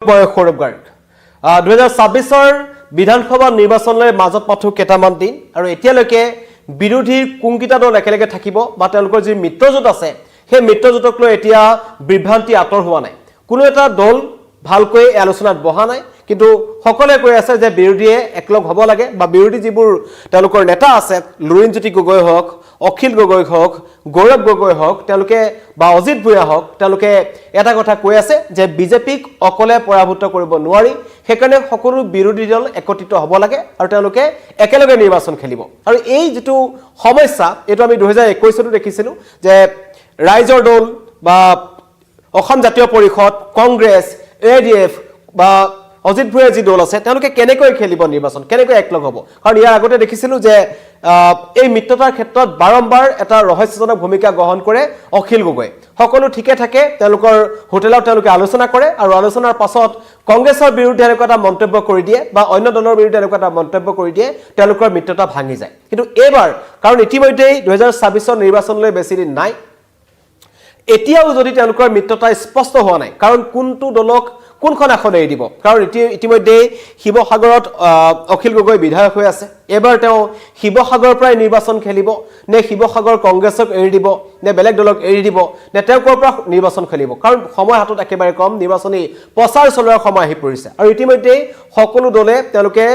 সৌৰভ গাৰ্গ 2026 বিধানসভা নিৰ্বাচনলৈ মাজত মাথো কেইটামান দিন আৰু এতিয়ালৈকে বিৰোধীৰ কোনকিটা দল একেলগে থাকিব বা তেওঁলোকৰ যি মিত্ৰজোঁট আছে সেই মিত্ৰজোঁটক লৈ এতিয়া বিভ্ৰান্তি আঁতৰ হোৱা নাই কোনো এটা দল ভালকৈ আলোচনাত বহা নাই কিন্তু সকলোৱে কৈ আছে যে বিৰোধীয়ে একলগ হ'ব লাগে বা বিৰোধী যিবোৰ তেওঁলোকৰ নেতা আছে লুৰিণজ্যোতি গগৈ হওক অখিল গগৈ হওক গৌৰৱ গগৈ হওক তেওঁলোকে বা অজিত ভূঞা হওক তেওঁলোকে এটা কথা কৈ আছে যে বিজেপিক অকলে পৰাভূত কৰিব নোৱাৰি সেইকাৰণে সকলো বিৰোধী দল একত্ৰিত হ'ব লাগে আৰু তেওঁলোকে একেলগে নিৰ্বাচন খেলিব আৰু এই যেটো সমস্যা এটো আমি 2021 তো দেখিছিলো যে ৰাইজৰ দল বা অসম জাতীয় পৰিষদ কংগ্ৰেছ এডিএফ বা অজিত ভূঞা যি দল আছে তেওঁলোকে কেনেকৈ খেলিব নিৰ্বাচন কেনেকৈ একলগ হ'ব কাৰণ ইয়াৰ আগতে দেখিছিলো যে এই মিত্ৰতাৰ ক্ষেত্ৰত বাৰম্বাৰ এটা ৰহস্যজনক ভূমিকা গ্ৰহণ কৰে অখিল গগৈ সকলো ঠিকে থাকে তেওঁলোকৰ হোটেলত তেওঁলোকে আলোচনা কৰে আৰু আলোচনাৰ পাছত কংগ্ৰেছৰ বিৰুদ্ধে এটা মন্তব্য কৰি দিয়ে বা অন্য দলৰ বিৰুদ্ধে এটা মন্তব্য কৰি দিয়ে তেওঁলোকৰ মিত্ৰতা ভাঙি যায় কিন্তু এবাৰ কাৰণ ইতিমধ্যে 2026 নিৰ্বাচনলৈ বেছি দিন নাই এতিয়াও যদি তেওঁলোকৰ মিত্ৰতা স্পষ্ট হোৱা নাই কাৰণ কোনটো দলক কোনখন আসন এৰি দিব কাৰণ ইতিমধ্যে শিৱসাগৰত অখিল গগৈ বিধায়ক হৈ আছে এবাৰ তেওঁ শিৱসাগৰৰ পৰা নিৰ্বাচন খেলিব নে শিৱসাগৰ কংগ্ৰেছক এৰি দিব নে বেলেগ দলক এৰি দিব নে তেওঁ কৰ পৰা নিৰ্বাচন খেলিব কাৰণ সময় হাতত একেবাৰে কম নিৰ্বাচনী প্ৰচাৰ চলোৱাৰ সময় আহি পৰিছে আৰু ইতিমধ্যে সকলো দলে তেওঁলোকে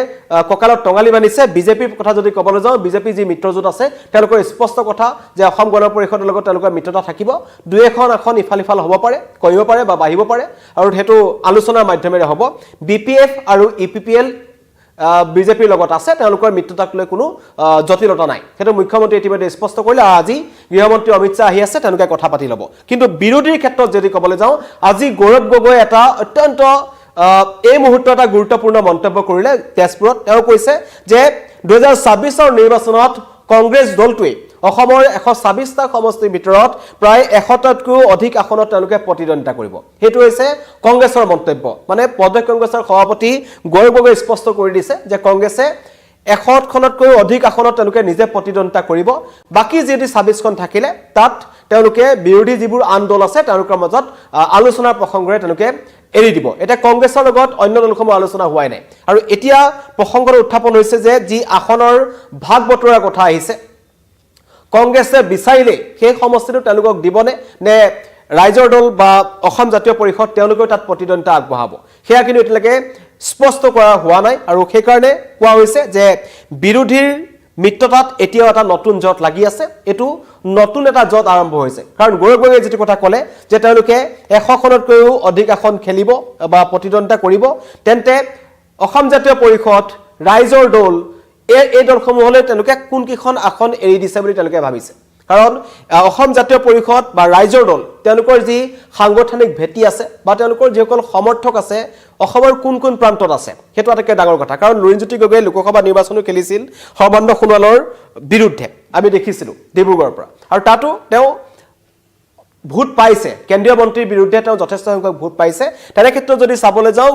ককালত টঙালি বান্ধিছে বিজেপিৰ কথা যদি ক'বলৈ যাওঁ বিজেপি যি মিত্ৰজোঁট আছে তেওঁলোকৰ স্পষ্ট কথা যে অসম গণ পৰিষদৰ লগত তেওঁলোকৰ মিত্ৰতা থাকিব দুই এখন আসন ইফাল হ'ব পাৰে কমিব পাৰে বা বাঢ়িব পাৰে আৰু হেতু আলোচনাৰ মাধ্যমেৰে হ'ব বিপিএফ আৰু ইপিপিএল বিজেপিৰ লগত আছে তেওঁলোকৰ মিত্ৰতাক লৈ কোনো জটিলতা নাই হেতু মুখ্যমন্ত্ৰী ইতিমধ্যে স্পষ্ট কৰিলে আজি গৃহমন্ত্ৰী অমিত শাহ আহি আছে তেওঁলোকে কথা পাতি ল'ব কিন্তু বিৰোধীৰ ক্ষেত্ৰত যদি ক'বলৈ যাওঁ আজি গৌৰৱ গগৈ এটা অত্যন্ত এই মুহূৰ্তত এটা গুৰুত্বপূৰ্ণ মন্তব্য কৰিলে তেজপুৰত তেওঁ কৈছে যে 2026 নিৰ্বাচনত কংগ্ৰেছ দলটোৱে অসমৰ 126টা সমষ্টিৰ ভিতৰত প্ৰায় 100টাতকৈ অধিক আসনত তেওঁলোকে প্ৰতিদ্বন্দ্বিতা কৰিব হেতু হৈছে কংগ্ৰেছৰ মন্তব্য মানে প্ৰদেশ কংগ্ৰেছৰ সভাপতি গৌৰৱ গগৈ স্পষ্ট কৰি দিছে যে কংগ্ৰেছে 100খনতকৈ অধিক আসনত তেওঁলোকে নিজে প্ৰতিদ্বন্দ্বিতা কৰিব বাকি যদি 26খন থাকিলে তাত তেওঁলোকে বিৰোধী যিবোৰ আন দল আছে তেওঁলোকৰ মাজত আলোচনাৰ প্ৰসংগৰে তেওঁলোকে এৰি দিব এটা কংগ্ৰেছৰ লগত অন্য দলসমূহ আলোচনা হোৱাই নাই আৰু এতিয়া প্ৰসংগৰ উত্থাপন হৈছে যে যি আসনৰ ভাগ বতৰাৰ কথা আহিছে কংগ্ৰেছে বিচাৰিলে সেই সমষ্টিটো তেওঁলোকক দিবনে নে ৰাইজৰ দল বা অসম জাতীয় পৰিষদ তেওঁলোকেও তাত প্ৰতিদ্বন্দ্বিতা আগবঢ়াব সেয়া কিন্তু এতিয়ালৈকে স্পষ্ট কৰা হোৱা নাই আৰু সেই কাৰণে কোৱা হৈছে যে বিৰোধীৰ মিত্ৰতাত এতিয়াও এটা নতুন জট লাগি আছে এটো নতুন এটা জট আৰম্ভ হৈছে কাৰণ গৌৰৱ গগৈ যেটো কথা ক'লে যে তেওঁলোকে 100খনতকৈও অধিক আসন খেলিব বা প্ৰতিদ্বন্দ্বিতা কৰিব তেন্তে অসম জাতীয় পৰিষদ ৰাইজৰ দল এই দলসমূহলৈ তেওঁলোকে কোনকিখন আসন এৰি দিছে বুলি তেওঁলোকে ভাবিছে কাৰণ অসম জাতীয় পৰিষদ বা ৰাইজৰ দল তেওঁলোকৰ যি সাংগঠনিক ভেটি আছে বা তেওঁলোকৰ যিসকল সমৰ্থক আছে অসমৰ কোন প্ৰান্তত আছে হেতু আটাইতকৈ ডাঙৰ কথা কাৰণ লুৰিণজ্যোতি গগৈ লোকসভা নিৰ্বাচনো খেলিছিল সৰ্বানন্দ সোণোৱালৰ বিৰুদ্ধে আমি দেখিছিলো ডিব্ৰুগড়ৰ পৰা আৰু তাতো তেওঁ ভোট পাইছে কেন্দ্ৰীয় মন্ত্ৰীৰ বিৰুদ্ধে তেওঁ যথেষ্ট সংখ্যক ভোট পাইছে তেনে ক্ষেত্ৰত যদি চাবলৈ যাওঁ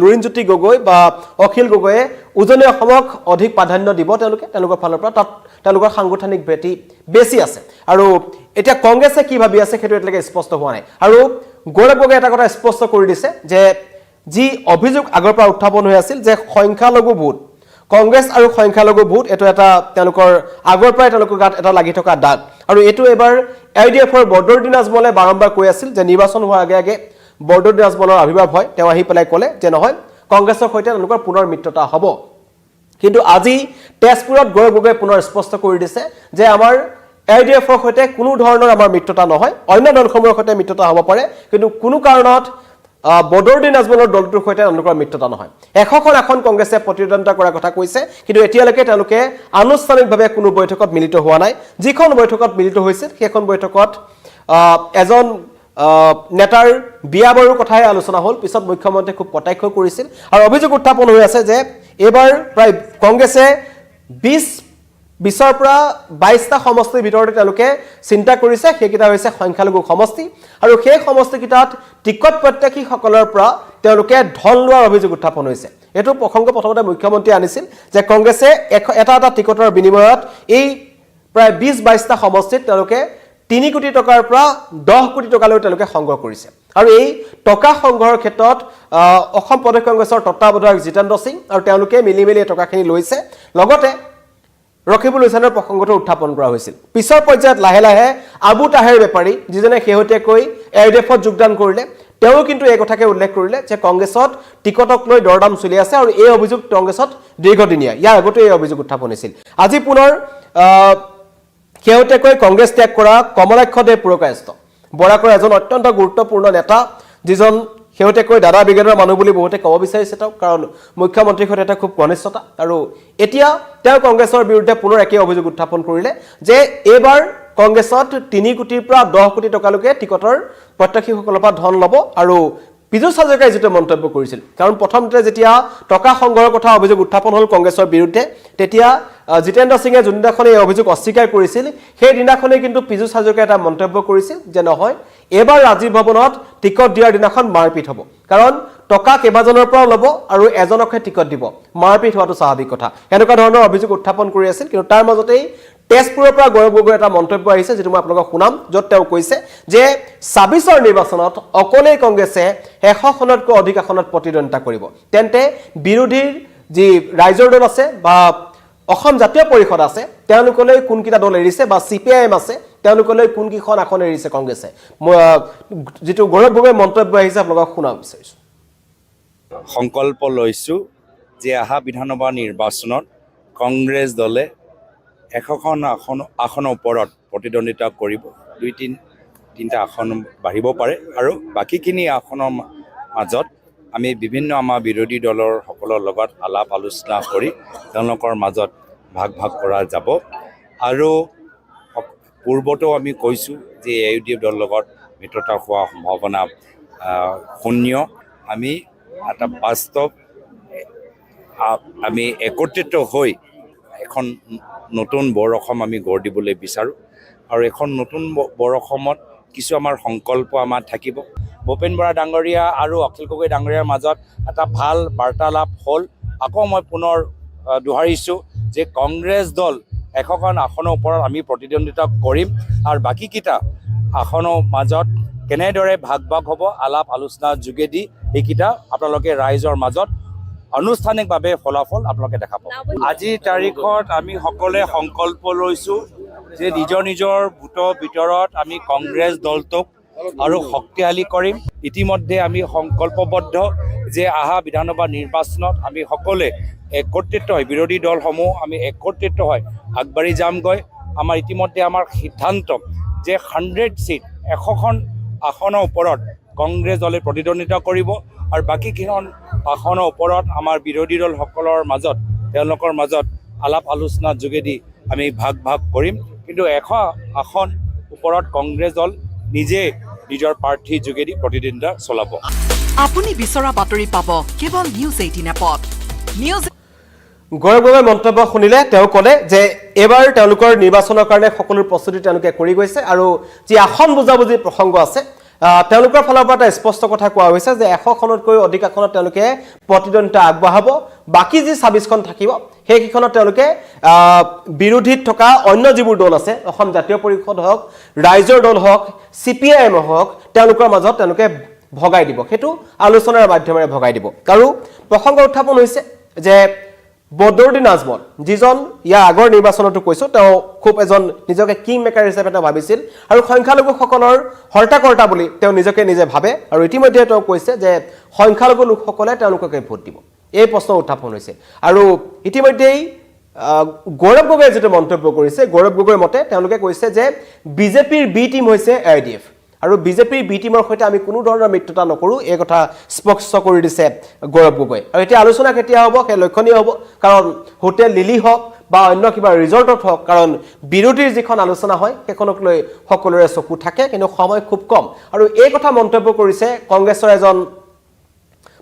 লুৰিণজ্যোতি গগৈ বা অখিল গগৈয়ে উজনি অসমক অধিক প্ৰাধান্য দিব তেওঁলোকৰ ফালৰ পৰা তাত তেওঁলোকৰ সাংগঠনিক ভেটি বেছি আছে আৰু এতিয়া কংগ্ৰেছে কি ভাবি আছে সেইটো এতিয়ালৈকে স্পষ্ট হোৱা নাই আৰু গৌৰৱ গগৈ এটা কথা স্পষ্ট কৰি দিছে যে যি অভিযোগ আগৰ পৰা উত্থাপন হৈ আছিল যে সংখ্যালঘু ভোট কংগ্ৰেছ আৰু সংখ্যালঘু ভোট এটো এটা তেওঁলোকৰ আগৰ পৰাই তেওঁলোকৰ গাত এটা লাগি থকা দাগ আৰু এটো এবাৰ আইডিএফৰ বৰদৰদিন আজমলে বাৰম্বাৰ কৈ আছিল যে নিৰ্বাচন হোৱাৰ আগে বৰদৰদিন আজমলৰ আবিৰ্ভাৱ হয় তেওঁ আহি পেলাই ক'লে যে নহয় কংগ্ৰেছৰ সৈতে তেওঁলোকৰ পুনৰ মিত্ৰতা হ'ব কিন্তু আজি তেজপুৰত গৌৰৱ গগৈ পুনৰ স্পষ্ট কৰি দিছে যে আমাৰ আইডিএফৰ সৈতে কোনো ধৰণৰ আমাৰ মিত্ৰতা নহয় অন্য দলসমূহৰ সৈতে মিত্ৰতা হ'ব পাৰে কিন্তু কোনো কাৰণত বৰদৰদিন আজমলৰ দলটোৰ সৈতে তেওঁলোকৰ মিত্ৰতা নহয় 100খন আসন কংগ্ৰেছে প্ৰতিদ্বন্দ্বিতা কৰাৰ কথা কৈছে কিন্তু এতিয়ালৈকে তেওঁলোকে আনুষ্ঠানিকভাৱে কোনো বৈঠকত মিলিত হোৱা নাই যিখন বৈঠকত মিলিত হৈছিল সেইখন বৈঠকত এজন নেতাৰ বিয়া বাৰুৰ কথাই আলোচনা হ'ল পিছত মুখ্যমন্ত্ৰীয়ে খুব কটাক্ষ কৰিছিল আৰু অভিযোগ উত্থাপন হৈ আছে যে এবাৰ প্ৰায় কংগ্ৰেছে 20ৰ পৰা 22টা সমষ্টিৰ ভিতৰতে তেওঁলোকে চিন্তা কৰিছে সেইকেইটা হৈছে সংখ্যালঘু সমষ্টি আৰু সেই সমষ্টিকেইটাত টিকট প্ৰত্যাশীসকলৰ পৰা তেওঁলোকে ধন লোৱাৰ অভিযোগ উত্থাপন হৈছে এটো প্ৰসংগ প্ৰথমতে মুখ্যমন্ত্ৰী আনিছিল যে কংগ্ৰেছে এটা টিকটৰ বিনিময়ত এই প্ৰায় 20-22টা সমষ্টিত তেওঁলোকে 3 কোটি টকাৰ পৰা 10 কোটি টকালৈ তেওঁলোকে সংগ্ৰহ কৰিছে আৰু এই টকা সংগ্ৰহৰ ক্ষেত্ৰত অসম প্ৰদেশ কংগ্ৰেছৰ তত্ত্বাৱধায়ক জিতেন্দ্ৰ সিং আৰু তেওঁলোকে মিলি মিলি টকাখিনি লৈছে লগতে ৰকিবুল হুছেইনৰ প্ৰসংগটো উত্থাপন কৰা হৈছিল পিছৰ পৰ্যায়ত লাহে লাহে আবু তাহেৰ বেপাৰী যিজনে শেহতীয়াকৈ এআইডিএফত যোগদান কৰিলে তেওঁ কিন্তু এই কথাকে উল্লেখ কৰিলে যে কংগ্ৰেছত টিকটক লৈ দৰদাম চলি আছে আৰু এই অভিযোগ কংগ্ৰেছত দীৰ্ঘদিনীয়া ইয়াৰ আগতে এই অভিযোগ উত্থাপন হৈছিল আজি পুনৰ শেহতীয়াকৈ কংগ্ৰেছ ত্যাগ কৰা কমলাক্ষ দেৱ পুৰকায়স্থ বৰাকৰ এজন অত্যন্ত গুৰুত্বপূৰ্ণ নেতা যিজন শেহতীয়াকৈ দাদা ব্ৰিগেডৰ মানুহ বুলি বহুতে ক'ব বিচাৰিছে তেওঁ কাৰণ মুখ্যমন্ত্ৰীৰ সৈতে এটা খুব ঘনিষ্ঠতা আৰু এতিয়া তেওঁ কংগ্ৰেছৰ বিৰুদ্ধে পুনৰ একেই অভিযোগ উত্থাপন কৰিলে যে এইবাৰ কংগ্ৰেছত 3 কোটিৰ পৰা 10 কোটি টকালৈকে টিকটৰ প্ৰত্যাশীসকলৰ পৰা ধন ল'ব আৰু পীযুষ হাজৰিকাই যেটো মন্তব্য কৰিছিল কাৰণ প্ৰথমতে যেতিয়া টকা সংগ্ৰহৰ কথা অভিযোগ উত্থাপন হ'ল কংগ্ৰেছৰ বিৰুদ্ধে তেতিয়া জিতেন্দ্ৰ সিঙে যোনদিনাখনে এই অভিযোগ অস্বীকাৰ কৰিছিল সেই দিনাখনে কিন্তু পীযুষ হাজৰিকাই এটা মন্তব্য কৰিছিল যে নহয় এবাৰ ৰাজীৱ ভৱনত টিকট দিয়াৰ দিনাখন মাৰপিট হ'ব কাৰণ টকা কেইবাজনৰ পৰা ল'ব আৰু এজনকহে টিকট দিব মাৰপিট হোৱাটো স্বাভাৱিক কথা এনেকুৱা ধৰণৰ অভিযোগ উত্থাপন কৰি আছিল কিন্তু তাৰ মাজতেই তেজপুৰৰ পৰা গৌৰৱ গগৈৰ এটা মন্তব্য আহিছে যেটো মই আপোনালোকক শুনাম য'ত তেওঁ কৈছে যে ২৬ৰ নিৰ্বাচনত অকলেই কংগ্ৰেছে ১০০ খনতকৈ অধিক আসনত প্ৰতিদ্বন্দ্বিতা কৰিব তেন্তে বিৰোধীৰ যি ৰাইজৰ দল আছে বা অসম জাতীয় পৰিষদ আছে তেওঁলোকলৈ কোনকিটা দল এৰিছে বা সিপিআইএম আছে তেওঁলোকলৈ কোনকিখন আসন এৰিছে কংগ্ৰেছে যেটো গৌৰৱ গগৈৰ মন্তব্য আহিছে আপোনালোকক শুনাম বিচাৰিছো সংকল্প লৈছো যে আহা বিধানসভা নিৰ্বাচনত কংগ্ৰেছ দলে ১০০খন আসনৰ ওপৰত প্ৰতিদ্বন্দ্বিতা কৰিব ২-৩টা আসন বাঢ়িব পাৰে আৰু বাকীখিনি আসনৰ মাজত আমি বিভিন্ন আমাৰ বিৰোধী দলৰ সকলৰ লগত আলাপ আলোচনা কৰি তেওঁলোকৰ মাজত ভাগ কৰা যাব আৰু পূৰ্বতো আমি কৈছোঁ যে ইউডিএফ দলৰ লগত মিত্ৰতা হোৱা সম্ভাৱনা শূন্য আমি এটা বাস্তৱ আমি একত্ৰিত হৈ এখন নতুন বৰ অসম আমি গঢ় দিবলৈ বিচাৰোঁ আৰু এখন নতুন বৰ অসমত কিছু আমাৰ সংকল্প আমাৰ থাকিব ভূপেন বৰা ডাঙৰীয়া আৰু অখিল গগৈ ডাঙৰীয়াৰ মাজত এটা ভাল বাৰ্তালাপ হ'ল আকৌ মই পুনৰ দোহাৰিছোঁ যে কংগ্ৰেছ দল ১০০খন আসনৰ ওপৰত আমি প্ৰতিদ্বন্দ্বিতা কৰিম আৰু বাকীকেইটা আসনৰ মাজত কেনেদৰে ভাগ হ'ব আলাপ আলোচনাৰ যোগেদি এইকেইটা আপোনালোকে ৰাইজৰ মাজত আনুষ্ঠানিকভাৱে ফলাফল আপোনালোকে দেখা পাব আজিৰ তাৰিখত আমি সকলোৱে সংকল্প লৈছোঁ যে নিজৰ নিজৰ ভোটৰ ভিতৰত আমি কংগ্ৰেছ দলটোক আৰু শক্তিশালী কৰিম ইতিমধ্যে আমি সংকল্পবদ্ধ যে আহা বিধানসভা নিৰ্বাচনত আমি সকলোৱে একত্ৰিত হৈ বিৰোধী দলসমূহ আমি একত্ৰিত হৈ আগবাঢ়ি যামগৈ আমাৰ ইতিমধ্যে আমাৰ সিদ্ধান্ত যে 100 সিট ১০০খন আসনৰ ওপৰত কংগ্ৰেছ দলে প্ৰতিদ্বন্দ্বিতা কৰিব আৰু বাকীকেইখন আসনৰ ওপৰত আমাৰ বিৰোধী দলসকলৰ মাজত তেওঁলোকৰ মাজত আলাপ আলোচনাৰ যোগেদি আমি ভাগ কৰিম কিন্তু ১০০ আসন ওপৰত কংগ্ৰেছ দল নিজে নিজৰ প্ৰাৰ্থীৰ যোগেদি প্ৰতিদ্বন্দ্বিতা চলাব আপুনি বিচৰা বাতৰি পাব কেৱল নিউজ 18 এপত নিউজ গৌৰৱ গগৈৰ মন্তব্য শুনিলে তেওঁ ক'লে যে এবাৰ তেওঁলোকৰ নিৰ্বাচনৰ কাৰণে সকলো প্ৰস্তুতি তেওঁলোকে কৰি গৈছে আৰু যি আসন বুজাবুজি প্ৰসংগ আছে তেওঁলোকৰ ফালৰ পৰা এটা স্পষ্ট কথা কোৱা হৈছে যে ১০০ খনতকৈ অধিক আসনত তেওঁলোকে প্ৰতিদ্বন্দ্বিতা আগবঢ়াব বাকি যি ২৬খন থাকিব সেইকেইখনত তেওঁলোকে বিৰোধীত থকা অন্য যিবোৰ দল আছে অসম জাতীয় পৰিষদ হওক ৰাইজৰ দল হওক সিপিআইএম হওক তেওঁলোকৰ মাজত তেওঁলোকে ভগাই দিব সেইটো আলোচনাৰ মাধ্যমেৰে ভগাই দিব আৰু প্ৰসংগ উত্থাপন হৈছে যে বদৰুদ্দিন আজমল যিজন ইয়াৰ আগৰ নিৰ্বাচনতো কৈছো তেওঁ খুব এজন নিজকে কিং মেকাৰ হিচাপে তেওঁ ভাবিছিল আৰু সংখ্যালঘুসকলৰ হৰ্তাকৰ্তা বুলি তেওঁ নিজে ভাবে আৰু ইতিমধ্যে তেওঁ কৈছে যে সংখ্যালঘু লোকসকলে তেওঁলোককে ভোট দিব এই প্ৰশ্ন উত্থাপন হৈছে আৰু ইতিমধ্যেই গৌৰৱ গগৈয়ে যেটো মন্তব্য কৰিছে গৌৰৱ গগৈৰ মতে তেওঁলোকে কৈছে যে বিজেপিৰ বি টিম হৈছে এআইডিএফ আৰু বিজেপিৰ বি টিমৰ সৈতে আমি কোনো ধৰণৰ মিত্ৰতা নকৰো এই কথা স্পষ্ট কৰি দিছে গৌৰৱ গগৈ আৰু এতিয়া আলোচনা কেতিয়া হ'ব সেই লক্ষণীয় হ'ব কাৰণ হোটেল লিলি হওক বা অন্য কিবা ৰিজৰ্টত হওক কাৰণ বিৰোধীৰ যিখন আলোচনা হয় সেইখনক লৈ সকলোৰে চকু থাকে কিন্তু সময় খুব কম আৰু এই কথা মন্তব্য কৰিছে কংগ্ৰেছৰ এজন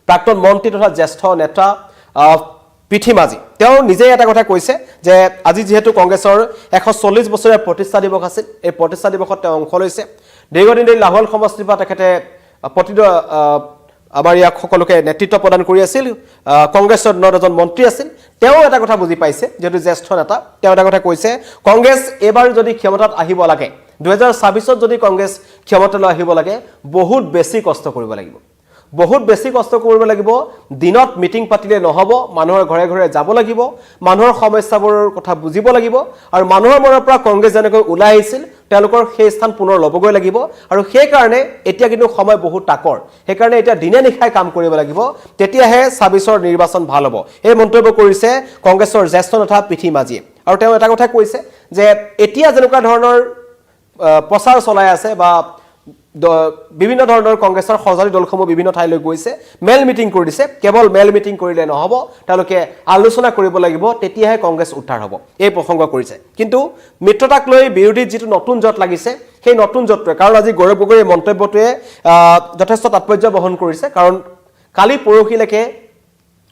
প্ৰাক্তন মন্ত্ৰী তথা জ্যেষ্ঠ নেতা পিঠিমাজি তেওঁ নিজে এটা কথা কৈছে যে আজি যেহেতু কংগ্ৰেছৰ ১৪০ বছৰীয়া প্ৰতিষ্ঠা দিৱস আছিল এই প্ৰতিষ্ঠা দিৱসত তেওঁ অংশ লৈছে দীৰ্ঘদিন ধৰি লাহোল সমষ্টিৰ পৰা তেখেতে আমাৰ ইয়াক সকলোকে নেতৃত্ব প্ৰদান কৰি আছিল কংগ্ৰেছৰ এজন মন্ত্ৰী আছিল তেওঁ এটা কথা বুজি পাইছে যেহেতু জ্যেষ্ঠ নেতা তেওঁ এটা কথা কৈছে কংগ্ৰেছ এবাৰ যদি ক্ষমতাত আহিব লাগে 2024 যদি কংগ্ৰেছ ক্ষমতালৈ আহিব লাগে বহুত বেছি কষ্ট কৰিব লাগিব বহুত বেছি কষ্ট কৰিব লাগিব দিনত মিটিং পাতিলে নহব মানুহৰ ঘৰে ঘৰে যাব লাগিব মানুহৰ সমস্যাবোৰৰ কথা বুজিব লাগিব আৰু মানুহৰ মনৰ পৰা কংগ্ৰেছ যেনেকৈ ওলাই আহিছিল তেওঁলোকৰ সেই স্থান পুনৰ ল'বগৈ লাগিব আৰু সেই কাৰণে এতিয়া কিন্তু সময় বহুত টাকৰ সেই কাৰণে এতিয়া দিনে নিশাই কাম কৰিব লাগিব তেতিয়াহে 26ৰ নিৰ্বাচন ভাল হ'ব এই মন্তব্য কৰিছে কংগ্ৰেছৰ জ্যেষ্ঠ নেতা পিঠি মাজিয়ে আৰু তেওঁ এটা কথা কৈছে যে এতিয়া যেনেকুৱা ধৰণৰ প্ৰচাৰ চলাই আছে বা বিভিন্ন ধৰণৰ কংগ্ৰেছৰ সহযোগী দলসমূহ বিভিন্ন ঠাইলৈ গৈছে মেল মিটিং কৰি দিছে কেৱল মেল মিটিং কৰিলে নহব তেওঁলোকে আলোচনা কৰিব লাগিব তেতিয়াহে কংগ্ৰেছ উদ্ধাৰ হ'ব এই প্ৰসংগ কৰিছে কিন্তু মিত্ৰতাক লৈ বিৰোধীত যিটো নতুন জট লাগিছে সেই নতুন জটটোৱে কাৰণ আজি গৌৰৱ গগৈৰ মন্তব্যটোৱে যথেষ্ট তাৎপৰ্য বহন কৰিছে কাৰণ কালি পৰহিলৈকে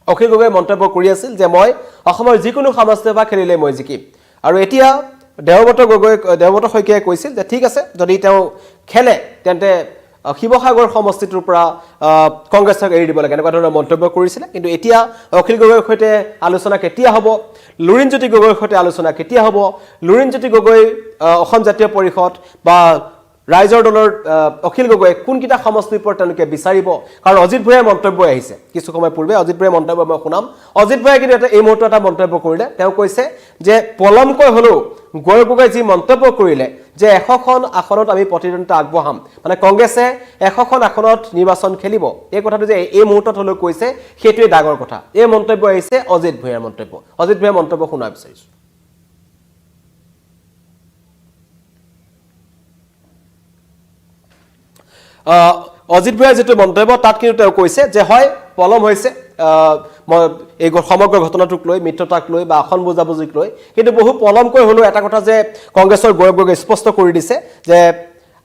অখিল গগৈয়ে মন্তব্য কৰি আছিল যে মই অসমৰ যিকোনো সমষ্টিৰ পৰা খেলিলে মই জিকিম আৰু এতিয়া দেৱব্ৰত শইকীয়াই কৈছিল যে ঠিক আছে যদি তেওঁ খেলে তেন্তে শিৱসাগৰ সমষ্টিটোৰ পৰা কংগ্ৰেছক এৰি দিব লাগে এনেকুৱা ধৰণৰ মন্তব্য কৰিছিলে কিন্তু এতিয়া অখিল গগৈৰ সৈতে আলোচনা কেতিয়া হ'ব লুৰিণজ্যোতি গগৈৰ সৈতে আলোচনা কেতিয়া হ'ব লুৰিণজ্যোতি গগৈ অসম জাতীয় পৰিষদ বা ৰাইজৰ দলৰ অখিল গগৈ কোনকিটা সমষ্টিৰ পৰা তেওঁলোকে বিচাৰিব কাৰণ অজিত ভূঞাৰ মন্তব্য আহিছে কিছু সময় পূৰ্বে অজিত ভূঞাৰ মন্তব্য মই শুনাম অজিত ভূঞাই কিন্তু এই মুহূৰ্তত এটা মন্তব্য কৰিলে তেওঁ কৈছে যে পলমকৈ হলেও গৌৰৱ গগৈ যি মন্তব্য কৰিলে যে 100খন আসনত আমি প্ৰতিদ্বন্দ্বিতা আগবঢ়াম মানে কংগ্ৰেছে 100খন আসনত নিৰ্বাচন খেলিব এই কথাটো যে এই মুহূৰ্তত হলেও কৈছে সেইটোৱে ডাঙৰ কথা এই মন্তব্য আহিছে অজিত ভূঞাৰ মন্তব্য শুনা বিচাৰিছো অজিত ভূঞাৰ যেটো মন্তব্য তাত কিন্তু তেওঁ কৈছে যে হয় পলম হৈছে এই সমগ্ৰ ঘটনাটোক লৈ মিত্ৰতাক লৈ বা আসন বুজাবুজিক লৈ কিন্তু বহু পলমকৈ হলো এটা কথা যে কংগ্ৰেছৰ গৌৰৱ গগৈ স্পষ্ট কৰি দিছে যে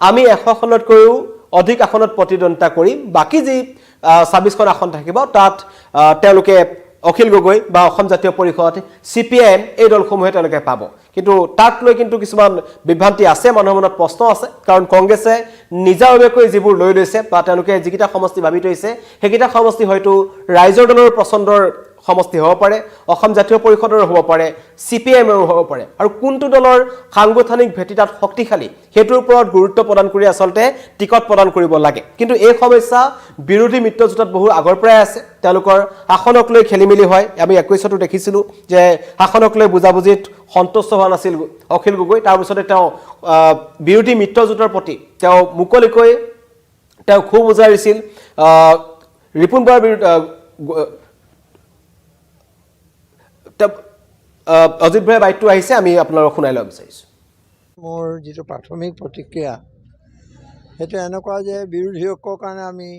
আমি 100খনতকৈও অধিক আসনত প্ৰতিদ্বন্দ্বিতা কৰিম বাকি যি 26খন আসন থাকিব তাত তেওঁলোকে অখিল গগৈ বা অসম জাতীয় পৰিষদ সিপিএম এই দলসমূহে তেওঁলোকে পাব কিন্তু তাক লৈ কিন্তু কিছুমান বিভ্ৰান্তি আছে মানুহৰ মনত প্ৰশ্ন আছে কাৰণ কংগ্ৰেছে নিজাভাৱে যিবোৰ লৈ লৈছে বা তেওঁলোকে যিকিটা সমষ্টি ভাবি থৈছে সেইকিটা সমষ্টি হয়তো ৰাইজৰ দলৰ পছন্দৰ সমষ্টি হ'ব পাৰে অসম জাতীয় পৰিষদৰ হ'ব পাৰে সিপিএমৰ হ'ব পাৰে আৰু কোনটো দলৰ সাংগঠনিক ভেটি তাত শক্তিশালী হেতুৰ ওপৰত গুৰুত্ব প্ৰদান কৰি আসলতে টিকট প্ৰদান কৰিব লাগে কিন্তু এই সমস্যা বিৰোধী মিত্ৰজোঁটত বহু আগৰ পৰাই আছে তেওঁলোকৰ আসনক লৈ খেলিমেলি হয় আমি 21টো দেখিছিলো যে আসনক লৈ বুজাবুজিত সন্তুষ্ট হোৱা নাছিল অখিল গগৈ তাৰ পিছতে তেওঁ বিৰোধী মিত্ৰজোঁটৰ প্ৰতি তেওঁ মুকলিকৈ তেওঁ খুব উজাৰিছিল ৰিপুন বৰাৰ বিৰুদ্ধে অজিত ভাইৰ বাইটটো আহিছে আমি আপোনালোকক শুনাই ল'ব বিচাৰিছোঁ মোৰ যিটো প্ৰাথমিক প্ৰতিক্ৰিয়া সেইটো এনেকুৱা যে বিৰোধীসকলৰ কাৰণে আমি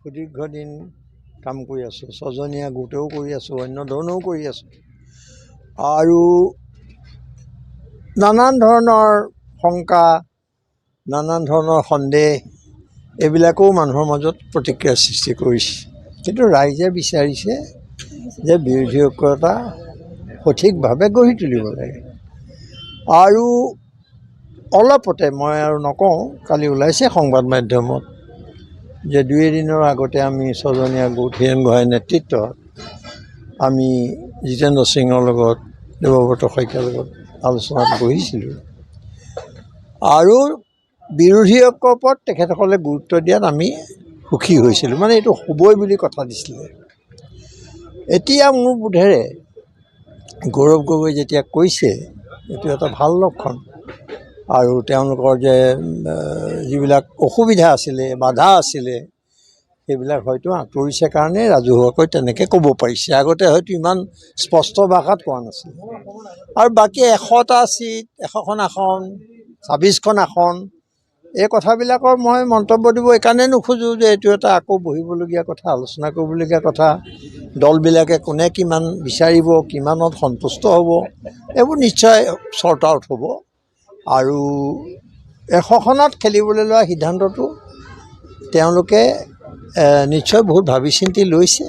সুদীৰ্ঘ দিন কাম কৰি আছোঁ ছজনীয়া গোটেও কৰি আছোঁ অন্য ধৰণেও কৰি আছোঁ আৰু নানান ধৰণৰ শংকা নানান ধৰণৰ সন্দেহ এইবিলাকেও মানুহৰ মাজত প্ৰতিক্ৰিয়া সৃষ্টি কৰিছে কিন্তু ৰাইজে বিচাৰিছে যে বিৰোধীসকলতা সঠিকভাৱে গঢ়ি তুলিব লাগে আৰু অলপতে মই আৰু নকওঁ কালি ওলাইছে সংবাদ মাধ্যমত যে 2 এদিনৰ আগতে আমি ছজনীয়া গোট হীৰেণ গোহাঁইৰ নেতৃত্বত আমি জিতেন্দ্ৰ সিঙৰ লগত দেৱব্ৰত শইকীয়াৰ লগত আলোচনাত বহিছিলোঁ আৰু বিৰোধীসকলৰ ওপৰত তেখেতসকলে গুৰুত্ব দিয়াত আমি সুখী হৈছিলোঁ মানে এইটো হ'বই বুলি কথা দিছিলে এতিয়া মোৰ বোধেৰে গৌৰৱ গগৈ যেতিয়া কৈছে এইটো এটা ভাল লক্ষণ আৰু তেওঁলোকৰ যে যিবিলাক অসুবিধা আছিলে বাধা আছিলে সেইবিলাক হয়তো আঁতৰিছে কাৰণে ৰাজহুৱাকৈ তেনেকৈ ক'ব পাৰিছে আগতে হয়তো ইমান স্পষ্ট ভাষাত কোৱা নাছিল আৰু বাকী 100টা চিট 100খন আসন 26খন আসন এই কথাবিলাকৰ মই মন্তব্য দিব এইকাৰণে নোখোজোঁ যে এইটো এটা আকৌ বহিবলগীয়া কথা আলোচনা কৰিবলগীয়া কথা দলবিলাকে কোনে কিমান বিচাৰিব কিমানত সন্তুষ্ট হ'ব এইবোৰ নিশ্চয় চৰ্ট আউট হ'ব আৰু 100খনত খেলিবলৈ লোৱা সিদ্ধান্তটো তেওঁলোকে নিশ্চয় বহুত ভাবি চিন্তি লৈছে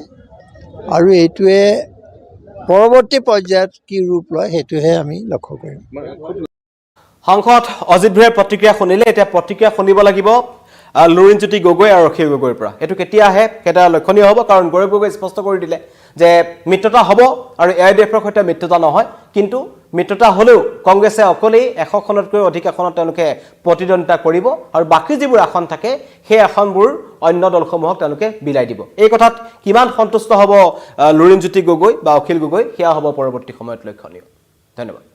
আৰু এইটোৱে পৰৱৰ্তী পৰ্যায়ত কি ৰূপ লয় সেইটোহে আমি লক্ষ্য কৰিম সংসদ অজিত ভূঞাৰ প্ৰতিক্ৰিয়া শুনিলে এতিয়া প্ৰতিক্ৰিয়া শুনিব লাগিব লুৰিণজ্যোতি গগৈ আৰু অখিল গগৈৰ পৰা। এইটো কেতিয়া আহে সেটা লক্ষণীয় হ'ব, কাৰণ গৌৰৱ গগৈ স্পষ্ট কৰি দিলে যে মিত্ৰতা হ'ব আৰু AIDFৰ সৈতে মিত্ৰতা নহয়, কিন্তু মিত্ৰতা হ'লেও কংগ্ৰেছে অকলেই 100খনতকৈ অধিক আসনত তেওঁলোকে প্ৰতিদ্বন্দ্বিতা কৰিব আৰু বাকী যিবোৰ আসন থাকে সেই আসনবোৰ অন্য দলসমূহক তেওঁলোকে বিলাই দিব। এই কথাত কিমান সন্তুষ্ট হ'ব লুৰিণজ্যোতি গগৈ বা অখিল গগৈ সেয়া হ'ব পৰৱৰ্তী সময়ত লক্ষণীয়। ধন্যবাদ।